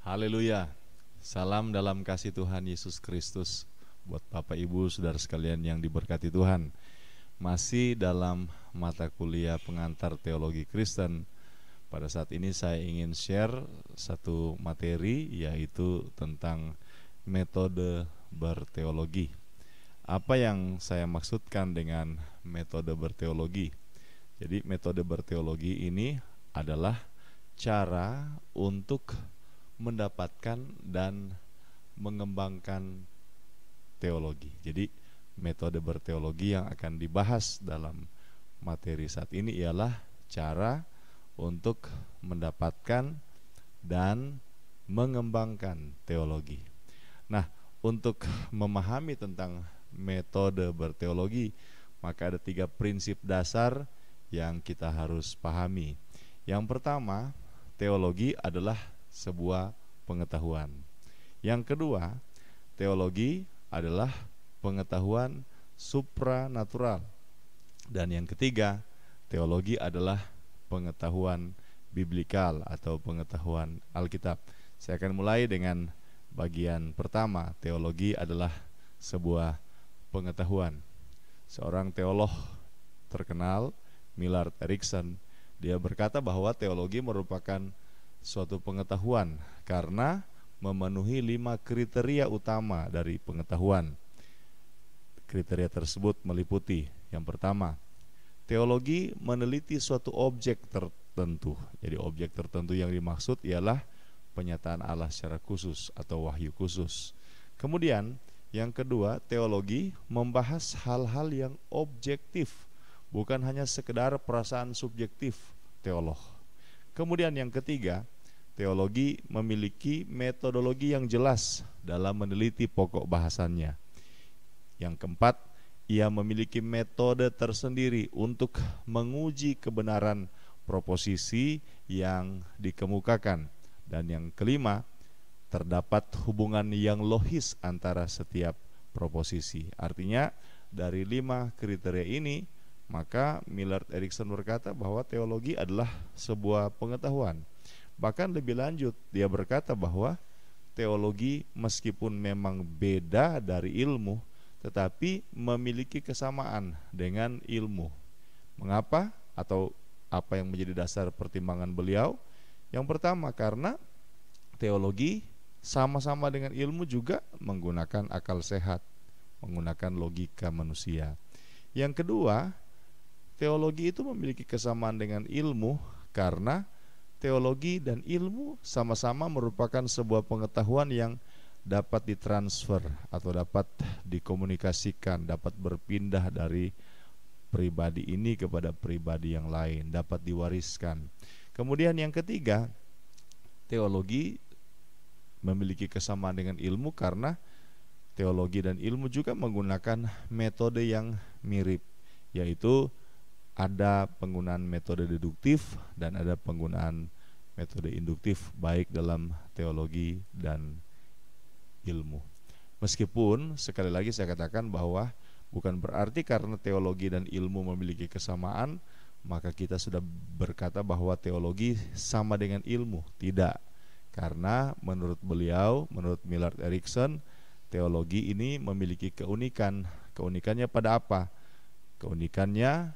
Haleluya. Salam dalam kasih Tuhan Yesus Kristus buat Bapak Ibu Saudara sekalian yang diberkati Tuhan. Masih dalam mata kuliah pengantar teologi Kristen. Pada saat ini saya ingin share satu materi, yaitu tentang metode berteologi. Apa yang saya maksudkan dengan metode berteologi? Jadi metode berteologi ini adalah cara untuk mendapatkan dan mengembangkan teologi. Jadi metode berteologi yang akan dibahas dalam materi saat ini ialah cara untuk mendapatkan dan mengembangkan teologi. Nah, untuk memahami tentang metode berteologi, maka ada 3 prinsip dasar yang kita harus pahami. Yang pertama, teologi adalah sebuah pengetahuan. Yang kedua, teologi adalah pengetahuan supranatural. Dan yang ketiga, teologi adalah pengetahuan biblikal atau pengetahuan Alkitab. Saya akan mulai dengan bagian pertama. Teologi adalah sebuah pengetahuan. Seorang teolog terkenal, Millard Erickson, dia berkata bahwa teologi merupakan suatu pengetahuan karena memenuhi 5 kriteria utama dari pengetahuan. Kriteria tersebut meliputi: yang pertama, teologi meneliti suatu objek tertentu. Jadi objek tertentu yang dimaksud ialah penyataan Allah secara khusus atau wahyu khusus. Kemudian yang kedua, teologi membahas hal-hal yang objektif, bukan hanya sekedar perasaan subjektif teolog. Kemudian yang ketiga, teologi memiliki metodologi yang jelas dalam meneliti pokok bahasannya. Yang keempat, ia memiliki metode tersendiri untuk menguji kebenaran proposisi yang dikemukakan. Dan yang kelima, terdapat hubungan yang logis antara setiap proposisi. Artinya dari 5 kriteria ini, maka Millard Erickson berkata bahwa teologi adalah sebuah pengetahuan. Bahkan lebih lanjut, dia berkata bahwa teologi meskipun memang beda dari ilmu, tetapi memiliki kesamaan dengan ilmu. Mengapa? Atau apa yang menjadi dasar pertimbangan beliau? Yang pertama, karena teologi sama-sama dengan ilmu juga menggunakan akal sehat, menggunakan logika manusia. Yang kedua, teologi itu memiliki kesamaan dengan ilmu karena teologi dan ilmu sama-sama merupakan sebuah pengetahuan yang dapat ditransfer atau dapat dikomunikasikan, dapat berpindah dari pribadi ini kepada pribadi yang lain, dapat diwariskan. Kemudian yang ketiga, teologi memiliki kesamaan dengan ilmu karena teologi dan ilmu juga menggunakan metode yang mirip, yaitu ada penggunaan metode deduktif dan ada penggunaan metode induktif, baik dalam teologi dan ilmu. Meskipun sekali lagi saya katakan bahwa bukan berarti karena teologi dan ilmu memiliki kesamaan maka kita sudah berkata bahwa teologi sama dengan ilmu. Tidak. Karena menurut beliau, menurut Millard Erickson, teologi ini memiliki keunikan. Keunikannya pada apa? Keunikannya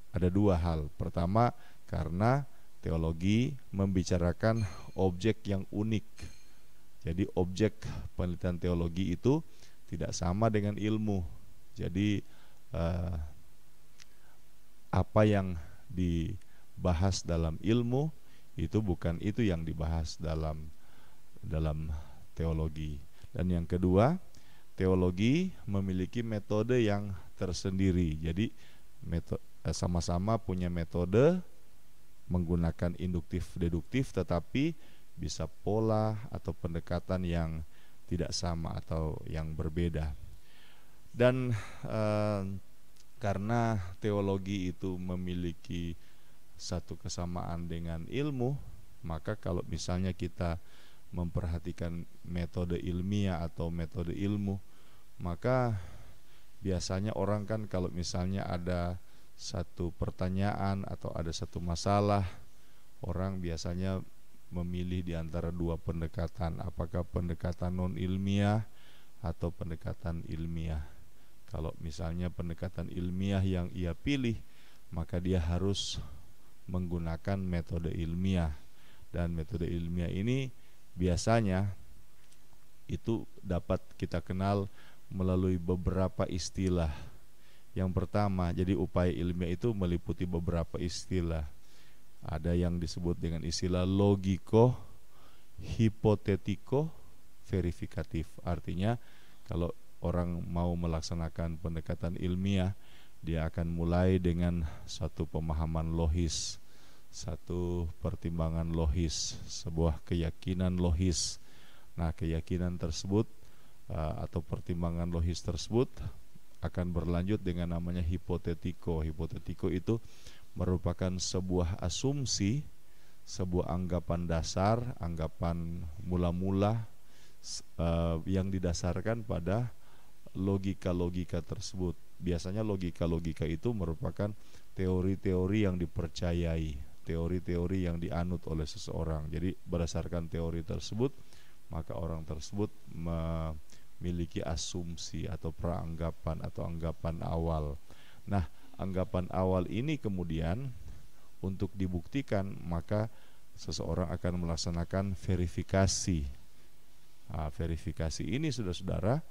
ada 2 hal. Pertama, karena teologi membicarakan objek yang unik. Jadi objek penelitian teologi itu tidak sama dengan ilmu. Jadi apa yang dibahas dalam ilmu itu bukan itu yang dibahas dalam teologi. Dan yang kedua, teologi memiliki metode yang tersendiri. Jadi sama-sama punya metode menggunakan induktif deduktif, tetapi bisa pola atau pendekatan yang tidak sama atau yang berbeda. Dan karena teologi itu memiliki satu kesamaan dengan ilmu, maka kalau misalnya kita memperhatikan metode ilmiah atau metode ilmu, maka biasanya orang kan kalau misalnya ada satu pertanyaan atau ada satu masalah, orang biasanya memilih di antara dua pendekatan, apakah pendekatan non ilmiah atau pendekatan ilmiah. Kalau misalnya pendekatan ilmiah yang ia pilih, maka dia harus menggunakan metode ilmiah. Dan metode ilmiah ini biasanya itu dapat kita kenal melalui beberapa istilah. Yang pertama, jadi upaya ilmiah itu meliputi beberapa istilah. Ada yang disebut dengan istilah logiko, hipotetiko, verifikatif. Artinya kalau orang mau melaksanakan pendekatan ilmiah, dia akan mulai dengan satu pemahaman logis, satu pertimbangan logis, sebuah keyakinan logis. Nah, keyakinan tersebut atau pertimbangan logis tersebut akan berlanjut dengan namanya hipotetiko. Hipotetiko itu merupakan sebuah asumsi, sebuah anggapan dasar, anggapan mula-mula yang didasarkan pada logika-logika tersebut. Biasanya logika-logika itu merupakan teori-teori yang dipercayai, teori-teori yang dianut oleh seseorang. Jadi berdasarkan teori tersebut, maka orang tersebut memiliki asumsi atau praanggapan atau anggapan awal. Nah, anggapan awal ini kemudian untuk dibuktikan, maka seseorang akan melaksanakan verifikasi. Nah, verifikasi ini saudara-saudara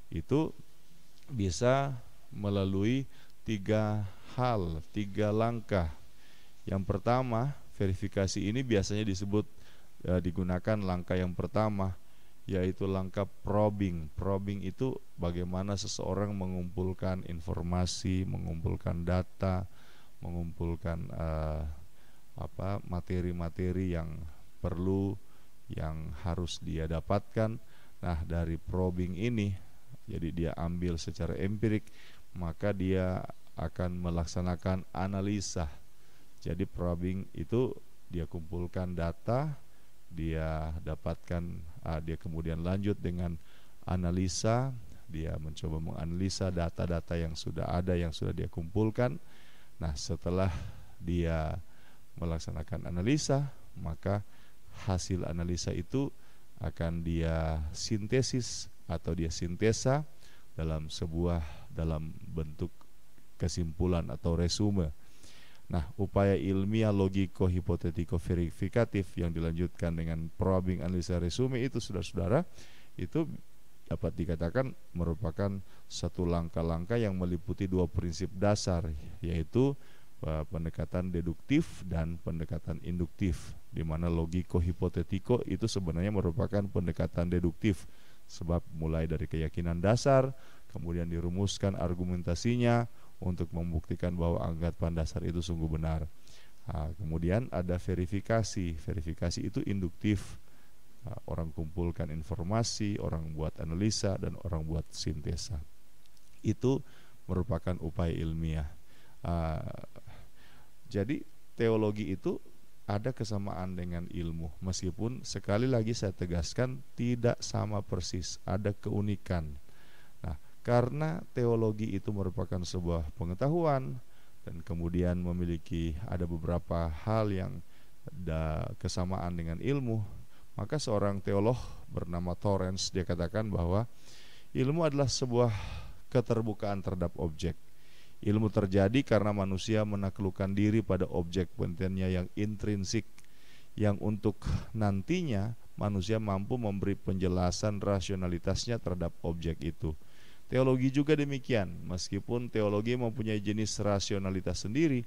itu bisa melalui 3 hal, 3 langkah. Yang pertama, verifikasi ini biasanya disebut digunakan langkah yang pertama, yaitu langkah probing. Probing itu bagaimana seseorang mengumpulkan informasi, mengumpulkan data, mengumpulkan materi-materi yang perlu, yang harus dia dapatkan. Nah, dari probing ini, jadi dia ambil secara empirik, maka dia akan melaksanakan analisa. Jadi probing itu dia kumpulkan data, dia dapatkan, dia kemudian lanjut dengan analisa. Dia mencoba menganalisa data-data yang sudah ada, yang sudah dia kumpulkan. Nah, setelah dia melaksanakan analisa, maka hasil analisa itu akan dia sintesis atau dia sintesa dalam bentuk kesimpulan atau resume. Nah, upaya ilmiah logiko hipotetiko verifikatif yang dilanjutkan dengan probing analisa resume itu, saudara-saudara, itu dapat dikatakan merupakan satu langkah-langkah yang meliputi 2 prinsip dasar, yaitu pendekatan deduktif dan pendekatan induktif, di mana logiko hipotetiko itu sebenarnya merupakan pendekatan deduktif, sebab mulai dari keyakinan dasar, kemudian dirumuskan argumentasinya untuk membuktikan bahwa anggapan dasar itu sungguh benar. Nah, kemudian ada verifikasi. Verifikasi itu induktif. Orang kumpulkan informasi, orang buat analisa, dan orang buat sintesa. Itu merupakan upaya ilmiah. Jadi teologi itu ada kesamaan dengan ilmu, meskipun sekali lagi saya tegaskan tidak sama persis, ada keunikan. Nah, karena teologi itu merupakan sebuah pengetahuan dan kemudian memiliki ada beberapa hal yang ada kesamaan dengan ilmu, maka seorang teolog bernama Torrance dia katakan bahwa ilmu adalah sebuah keterbukaan terhadap objek. Ilmu terjadi karena manusia menaklukkan diri pada objek penelitiannya yang intrinsik, yang untuk nantinya manusia mampu memberi penjelasan rasionalitasnya terhadap objek itu. Teologi juga demikian, meskipun teologi mempunyai jenis rasionalitas sendiri,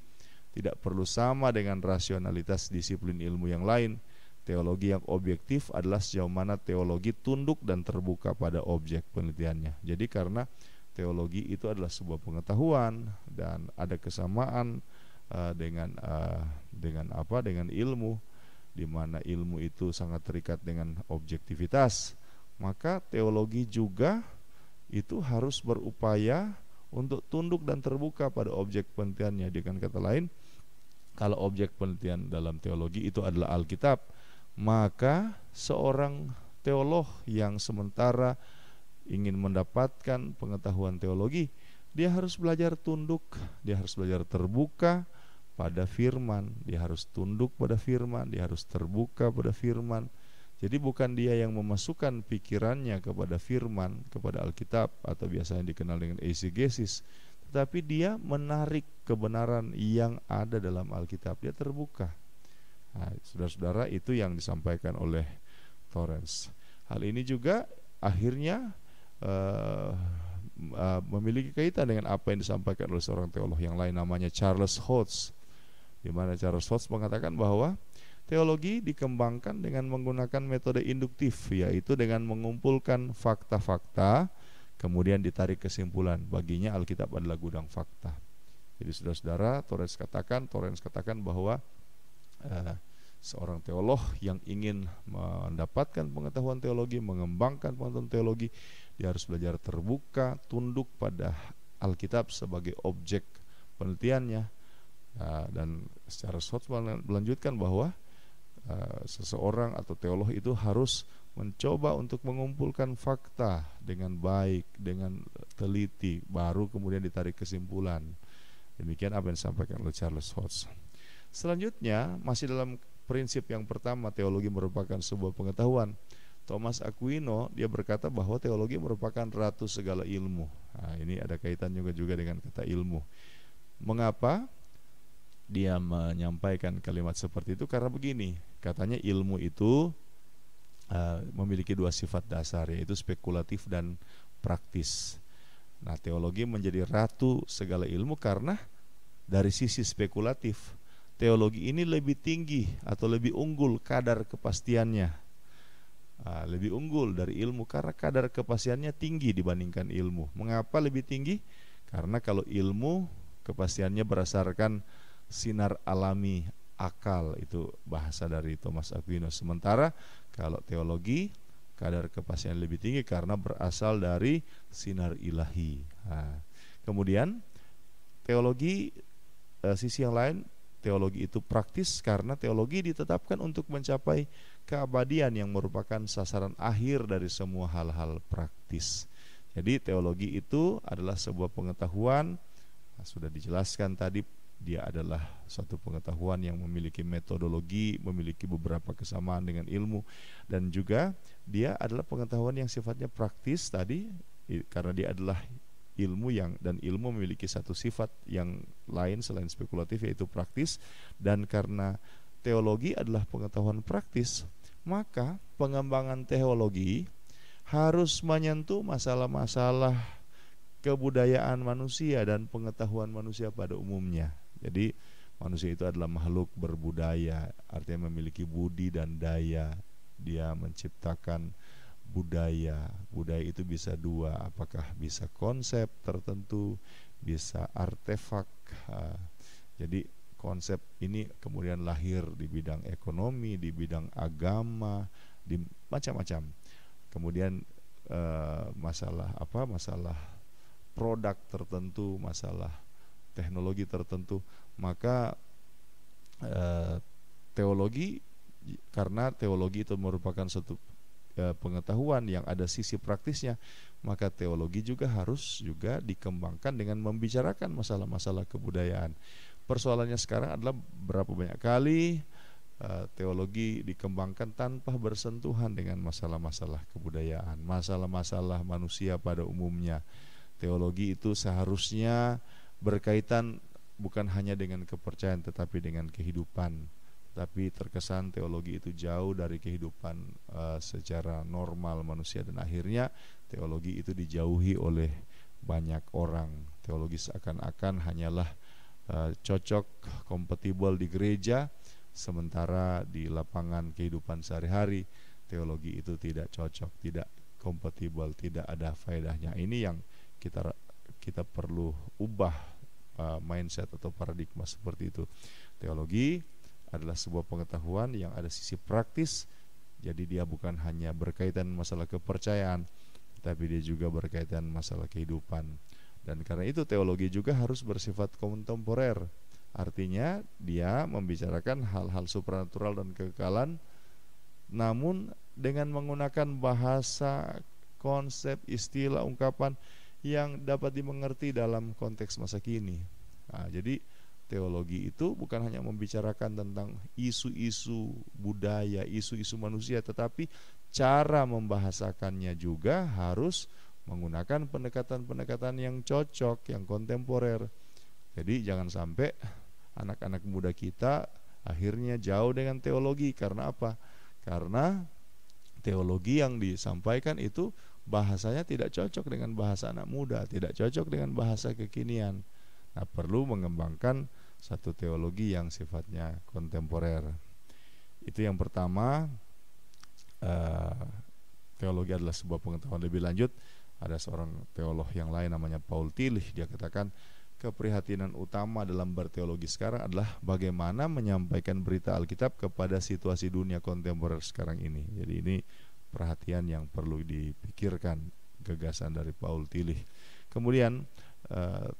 tidak perlu sama dengan rasionalitas disiplin ilmu yang lain. Teologi yang objektif adalah sejauh mana teologi tunduk dan terbuka pada objek penelitiannya. Jadi karena teologi itu adalah sebuah pengetahuan dan ada kesamaan dengan ilmu, di mana ilmu itu sangat terikat dengan objektivitas, maka teologi juga itu harus berupaya untuk tunduk dan terbuka pada objek penelitiannya. Dengan kata lain, kalau objek penelitian dalam teologi itu adalah Alkitab, maka seorang teolog yang sementara ingin mendapatkan pengetahuan teologi, dia harus belajar tunduk, dia harus belajar terbuka pada firman, dia harus tunduk pada firman, dia harus terbuka pada firman. Jadi bukan dia yang memasukkan pikirannya kepada firman, kepada Alkitab atau biasanya dikenal dengan eisegesis, tetapi dia menarik kebenaran yang ada dalam Alkitab, dia terbuka. Nah, saudara-saudara, itu yang disampaikan oleh Torrance. Hal ini juga akhirnya memiliki kaitan dengan apa yang disampaikan oleh seorang teolog yang lain namanya Charles Hodge, di mana Charles Hodge mengatakan bahwa teologi dikembangkan dengan menggunakan metode induktif, yaitu dengan mengumpulkan fakta-fakta kemudian ditarik kesimpulan. Baginya Alkitab adalah gudang fakta. Jadi saudara-saudara, Torrance katakan bahwa seorang teolog yang ingin mendapatkan pengetahuan teologi, mengembangkan pengetahuan teologi, dia harus belajar terbuka, tunduk pada Alkitab sebagai objek penelitiannya. Dan secara short melanjutkan bahwa seseorang atau teolog itu harus mencoba untuk mengumpulkan fakta dengan baik, dengan teliti, baru kemudian ditarik kesimpulan. Demikian apa yang disampaikan oleh Charles Hodge. Selanjutnya, masih dalam prinsip yang pertama, teologi merupakan sebuah pengetahuan, Thomas Aquino dia berkata bahwa teologi merupakan ratu segala ilmu. Nah, ini ada kaitan juga dengan kata ilmu. Mengapa dia menyampaikan kalimat seperti itu? Karena begini, katanya ilmu itu memiliki dua sifat dasar, yaitu spekulatif dan praktis. Nah, teologi menjadi ratu segala ilmu karena dari sisi spekulatif, teologi ini lebih tinggi atau lebih unggul kadar kepastiannya, lebih unggul dari ilmu karena kadar kepastiannya tinggi dibandingkan ilmu. Mengapa lebih tinggi? Karena kalau ilmu kepastiannya berdasarkan sinar alami, akal, itu bahasa dari Thomas Aquinas. Sementara kalau teologi kadar kepastian lebih tinggi karena berasal dari sinar ilahi. Kemudian teologi, sisi yang lain, teologi itu praktis karena teologi ditetapkan untuk mencapai keabadian yang merupakan sasaran akhir dari semua hal-hal praktis. Jadi teologi itu adalah sebuah pengetahuan, sudah dijelaskan tadi, dia adalah suatu pengetahuan yang memiliki metodologi, memiliki beberapa kesamaan dengan ilmu, dan juga dia adalah pengetahuan yang sifatnya praktis tadi, karena dia adalah ilmu dan ilmu memiliki satu sifat yang lain selain spekulatif, yaitu praktis. Dan karena teologi adalah pengetahuan praktis, maka pengembangan teologi harus menyentuh masalah-masalah kebudayaan manusia dan pengetahuan manusia pada umumnya. Jadi manusia itu adalah makhluk berbudaya, artinya memiliki budi dan daya. Dia menciptakan budaya. Budaya itu bisa dua, apakah bisa konsep tertentu, bisa artefak. Jadi konsep ini kemudian lahir di bidang ekonomi, di bidang agama, di macam-macam. Kemudian masalah produk tertentu, masalah teknologi tertentu. Maka teologi, karena teologi itu merupakan suatu pengetahuan yang ada sisi praktisnya, maka teologi juga harus dikembangkan dengan membicarakan masalah-masalah kebudayaan. Persoalannya sekarang adalah berapa banyak kali teologi dikembangkan tanpa bersentuhan dengan masalah-masalah kebudayaan, masalah-masalah manusia pada umumnya. Teologi itu seharusnya berkaitan bukan hanya dengan kepercayaan tetapi dengan kehidupan. Tapi terkesan teologi itu jauh dari kehidupan secara normal manusia, dan akhirnya teologi itu dijauhi oleh banyak orang. Teologi seakan-akan hanyalah cocok, kompatibel di gereja, sementara di lapangan kehidupan sehari-hari teologi itu tidak cocok, tidak kompatibel, tidak ada faedahnya. Ini yang kita perlu ubah mindset atau paradigma seperti itu. Teologi adalah sebuah pengetahuan yang ada sisi praktis, jadi dia bukan hanya berkaitan masalah kepercayaan, tapi dia juga berkaitan masalah kehidupan. Dan karena itu teologi juga harus bersifat kontemporer, artinya dia membicarakan hal-hal supranatural dan kekekalan, namun dengan menggunakan bahasa, konsep, istilah, ungkapan yang dapat dimengerti dalam konteks masa kini. Jadi teologi itu bukan hanya membicarakan tentang isu-isu budaya, isu-isu manusia, tetapi cara membahasakannya juga harus menggunakan pendekatan-pendekatan yang cocok, yang kontemporer. Jadi jangan sampai anak-anak muda kita akhirnya jauh dengan teologi. Karena apa? Karena teologi yang disampaikan itu bahasanya tidak cocok dengan bahasa anak muda, tidak cocok dengan bahasa kekinian. Nah, perlu mengembangkan satu teologi yang sifatnya kontemporer. Itu yang pertama. Teologi adalah sebuah pengetahuan lebih lanjut. Ada seorang teolog yang lain namanya Paul Tillich, dia katakan keprihatinan utama dalam berteologi sekarang adalah bagaimana menyampaikan berita Alkitab kepada situasi dunia kontemporer sekarang ini. Jadi ini perhatian yang perlu dipikirkan, gagasan dari Paul Tillich. Kemudian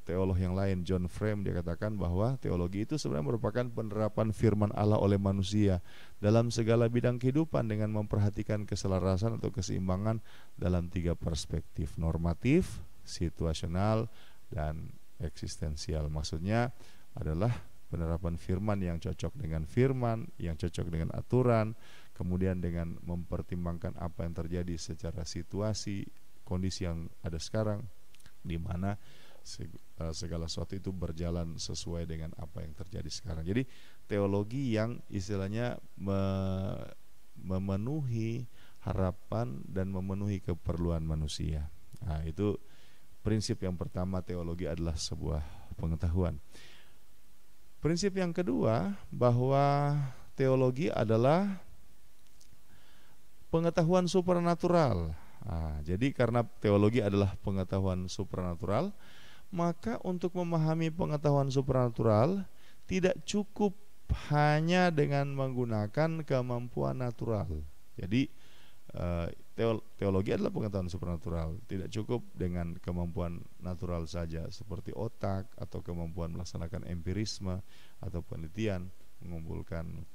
teolog yang lain, John Frame, dia katakan bahwa teologi itu sebenarnya merupakan penerapan firman Allah oleh manusia dalam segala bidang kehidupan dengan memperhatikan keselarasan atau keseimbangan dalam 3 perspektif: normatif, situasional, dan eksistensial. Maksudnya adalah penerapan firman yang cocok dengan firman, yang cocok dengan aturan, kemudian dengan mempertimbangkan apa yang terjadi secara situasi, kondisi yang ada sekarang, di mana segala sesuatu itu berjalan sesuai dengan apa yang terjadi sekarang. Jadi teologi yang istilahnya memenuhi harapan dan memenuhi keperluan manusia. Nah, itu prinsip yang pertama, teologi adalah sebuah pengetahuan. Prinsip yang kedua, bahwa teologi adalah pengetahuan supranatural. Nah, jadi karena teologi adalah pengetahuan supranatural, maka untuk memahami pengetahuan supranatural tidak cukup hanya dengan menggunakan kemampuan natural. Jadi teologi adalah pengetahuan supranatural, tidak cukup dengan kemampuan natural saja seperti otak atau kemampuan melaksanakan empirisme atau penelitian, mengumpulkan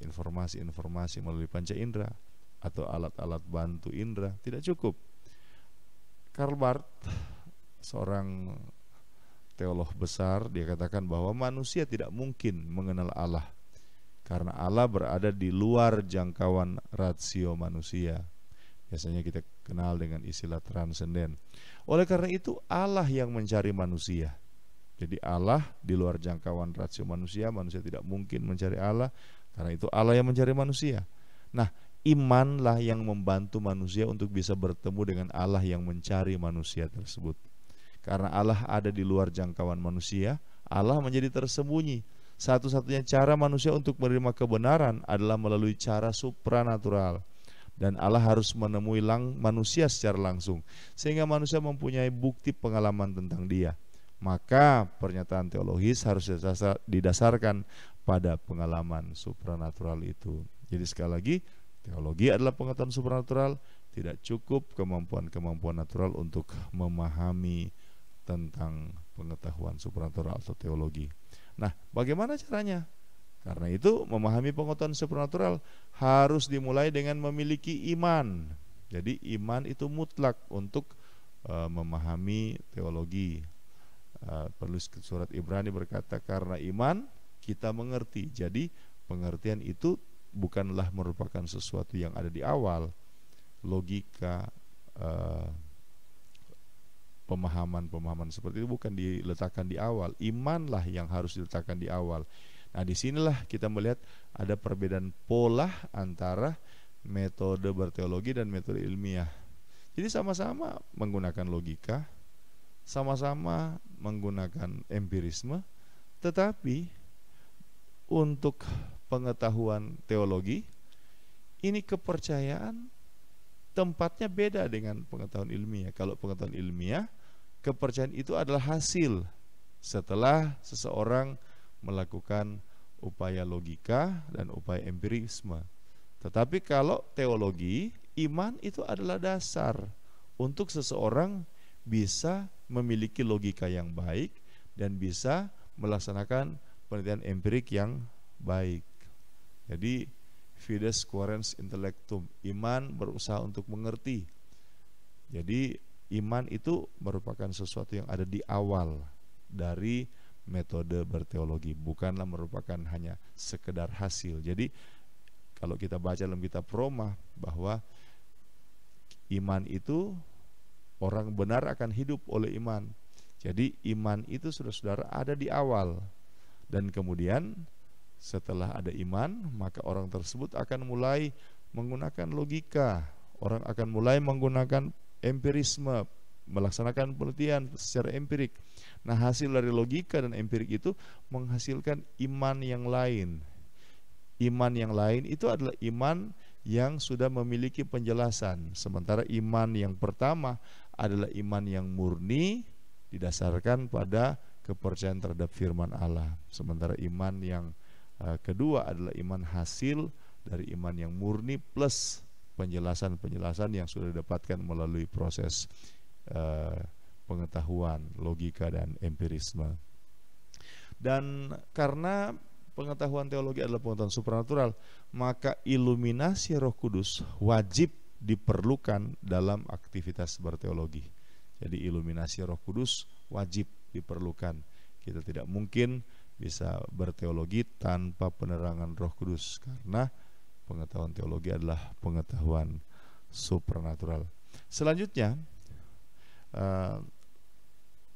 informasi-informasi melalui panca indera atau alat-alat bantu indera, tidak cukup. Karl Barth, seorang teolog besar, dia katakan bahwa manusia tidak mungkin mengenal Allah karena Allah berada di luar jangkauan rasio manusia. Biasanya kita kenal dengan istilah transenden. Oleh karena itu Allah yang mencari manusia. Jadi Allah di luar jangkauan rasio manusia, manusia tidak mungkin mencari Allah, karena itu Allah yang mencari manusia. Nah, imanlah yang membantu manusia untuk bisa bertemu dengan Allah yang mencari manusia tersebut. Karena Allah ada di luar jangkauan manusia, Allah menjadi tersembunyi. Satu-satunya cara manusia untuk menerima kebenaran adalah melalui cara supranatural. Dan Allah harus menemui manusia secara langsung, sehingga manusia mempunyai bukti pengalaman tentang Dia. Maka pernyataan teologis harus didasarkan pada pengalaman supranatural itu. Jadi sekali lagi, teologi adalah pengetahuan supranatural. Tidak cukup kemampuan-kemampuan natural untuk memahami tentang pengetahuan supranatural atau teologi. Nah, bagaimana caranya? Karena itu memahami pengetahuan supranatural harus dimulai dengan memiliki iman. Jadi iman itu mutlak untuk memahami teologi. Penulis surat Ibrani berkata, karena iman kita mengerti. Jadi pengertian itu bukanlah merupakan sesuatu yang ada di awal. Logika, pemahaman seperti itu bukan diletakkan di awal. Imanlah yang harus diletakkan di awal. Nah, disinilah kita melihat ada perbedaan pola antara metode berteologi dan metode ilmiah. Jadi sama-sama menggunakan logika, sama-sama menggunakan empirisme, tetapi untuk pengetahuan teologi ini kepercayaan tempatnya beda dengan pengetahuan ilmiah. Kalau pengetahuan ilmiah, kepercayaan itu adalah hasil setelah seseorang melakukan upaya logika dan upaya empirisme. Tetapi kalau teologi, iman itu adalah dasar untuk seseorang bisa memiliki logika yang baik dan bisa melaksanakan penelitian empirik yang baik. Jadi fides quaerens intellectum, iman berusaha untuk mengerti. Jadi iman itu merupakan sesuatu yang ada di awal dari metode berteologi, bukanlah merupakan hanya sekedar hasil. Jadi kalau kita baca dalam kitab Roma bahwa iman itu, orang benar akan hidup oleh iman. Jadi iman itu saudara-saudara ada di awal, dan kemudian setelah ada iman maka orang tersebut akan mulai menggunakan logika, orang akan mulai menggunakan empirisme, melaksanakan penelitian secara empirik. Nah, hasil dari logika dan empirik itu menghasilkan iman yang lain. Iman yang lain itu adalah iman yang sudah memiliki penjelasan. Sementara iman yang pertama adalah iman yang murni, didasarkan pada kepercayaan terhadap firman Allah. Sementara iman yang kedua adalah iman hasil dari iman yang murni plus penjelasan-penjelasan yang sudah didapatkan melalui proses pengetahuan, logika, dan empirisme. Dan karena pengetahuan teologi adalah pengetahuan supranatural, maka iluminasi Roh Kudus wajib diperlukan dalam aktivitas berteologi. Jadi iluminasi Roh Kudus wajib diperlukan. Kita tidak mungkin bisa berteologi tanpa penerangan Roh Kudus, karena pengetahuan teologi adalah pengetahuan supranatural. Selanjutnya,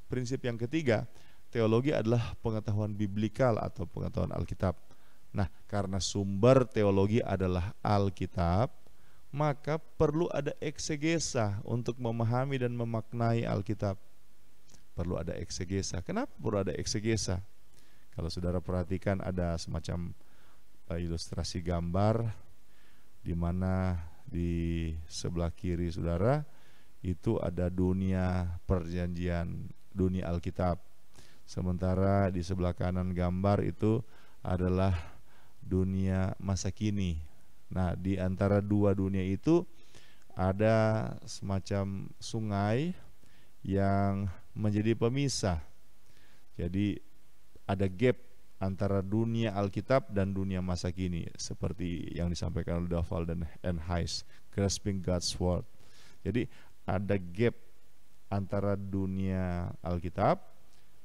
prinsip yang ketiga, teologi adalah pengetahuan biblikal atau pengetahuan Alkitab. Nah, karena sumber teologi adalah Alkitab, maka perlu ada eksegesa untuk memahami dan memaknai Alkitab. Perlu ada eksegesa. Kenapa perlu ada eksegesa? Kalau saudara perhatikan ada semacam ilustrasi gambar di mana di sebelah kiri saudara itu ada dunia perjanjian, dunia Alkitab. Sementara di sebelah kanan gambar itu adalah dunia masa kini. Nah, di antara dua dunia itu ada semacam sungai yang menjadi pemisah. Jadi ada gap antara dunia Alkitab dan dunia masa kini, seperti yang disampaikan oleh Duval dan Hayes, Grasping God's Word. Jadi ada gap antara dunia Alkitab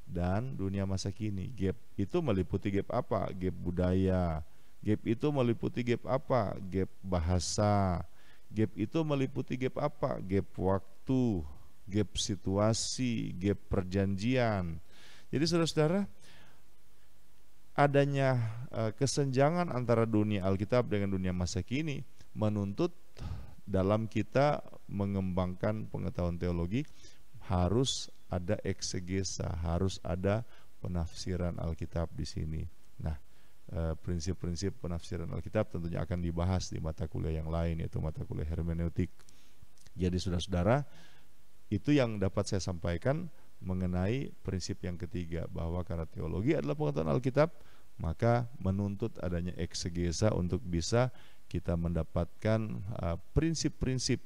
dan dunia masa kini. Gap itu meliputi gap apa? Gap budaya. Gap itu meliputi gap apa? Gap bahasa. Gap itu meliputi gap apa? Gap waktu, gap situasi, gap perjanjian. Jadi saudara-saudara, adanya kesenjangan antara dunia Alkitab dengan dunia masa kini menuntut dalam kita mengembangkan pengetahuan teologi harus ada eksegesa, harus ada penafsiran Alkitab di sini. Nah, prinsip-prinsip penafsiran Alkitab tentunya akan dibahas di mata kuliah yang lain, yaitu mata kuliah hermeneutik. Jadi saudara-saudara, itu yang dapat saya sampaikan mengenai prinsip yang ketiga, bahwa karena teologi adalah pengetahuan Alkitab, maka menuntut adanya eksegesa untuk bisa kita mendapatkan prinsip-prinsip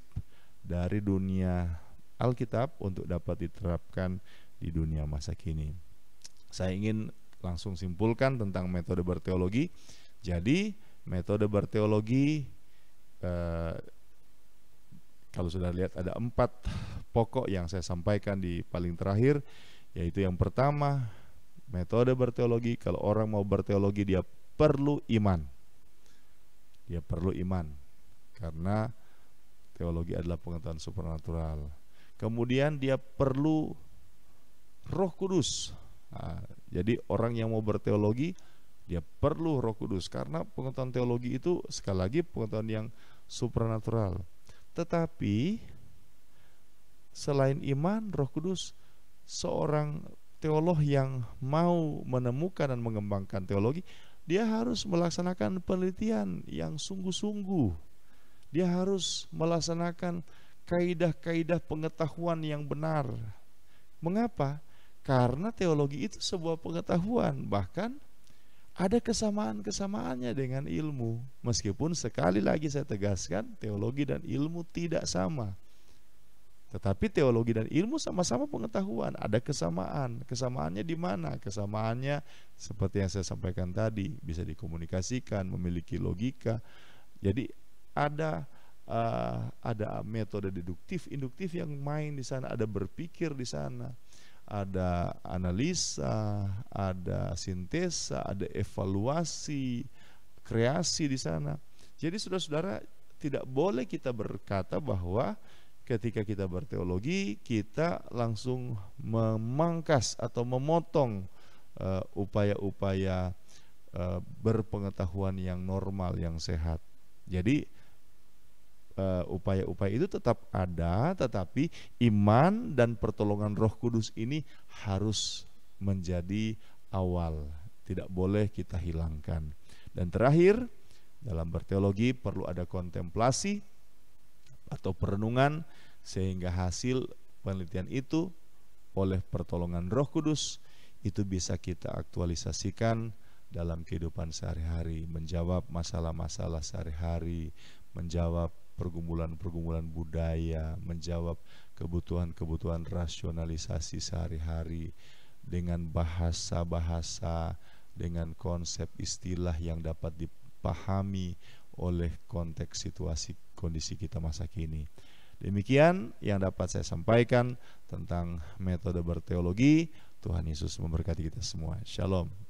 dari dunia Alkitab untuk dapat diterapkan di dunia masa kini. Saya ingin langsung simpulkan tentang metode berteologi. Jadi metode berteologi, kalau sudah lihat ada 4 pokok yang saya sampaikan di paling terakhir, yaitu yang pertama, metode berteologi, kalau orang mau berteologi dia perlu iman. Dia perlu iman, karena teologi adalah pengetahuan supernatural. Kemudian dia perlu Roh Kudus. Nah, jadi orang yang mau berteologi dia perlu Roh Kudus, karena pengetahuan teologi itu sekali lagi pengetahuan yang supernatural. Tetapi selain iman, Roh Kudus, seorang teolog yang mau menemukan dan mengembangkan teologi, dia harus melaksanakan penelitian yang sungguh-sungguh. Dia harus melaksanakan kaidah-kaidah pengetahuan yang benar. Mengapa? Karena teologi itu sebuah pengetahuan, bahkan ada kesamaan-kesamaannya dengan ilmu. Meskipun sekali lagi saya tegaskan, teologi dan ilmu tidak sama. Tetapi teologi dan ilmu sama-sama pengetahuan, ada kesamaan. Kesamaannya di mana? Kesamaannya seperti yang saya sampaikan tadi, bisa dikomunikasikan, memiliki logika. Jadi ada metode deduktif, induktif yang main di sana, ada berpikir di sana, ada analisa, ada sintesa, ada evaluasi, kreasi di sana. Jadi saudara-saudara, tidak boleh kita berkata bahwa ketika kita berteologi kita langsung memangkas atau memotong upaya-upaya berpengetahuan yang normal, yang sehat. Jadi upaya-upaya itu tetap ada, tetapi iman dan pertolongan Roh Kudus ini harus menjadi awal, tidak boleh kita hilangkan. Dan terakhir, dalam berteologi perlu ada kontemplasi atau perenungan, sehingga hasil penelitian itu oleh pertolongan Roh Kudus itu bisa kita aktualisasikan dalam kehidupan sehari-hari, menjawab masalah-masalah sehari-hari, menjawab pergumulan-pergumulan budaya, menjawab kebutuhan-kebutuhan rasionalisasi sehari-hari dengan bahasa-bahasa, dengan konsep istilah yang dapat dipahami oleh konteks situasi kondisi kita masa kini. Demikian yang dapat saya sampaikan tentang metode berteologi. Tuhan Yesus memberkati kita semua. Shalom.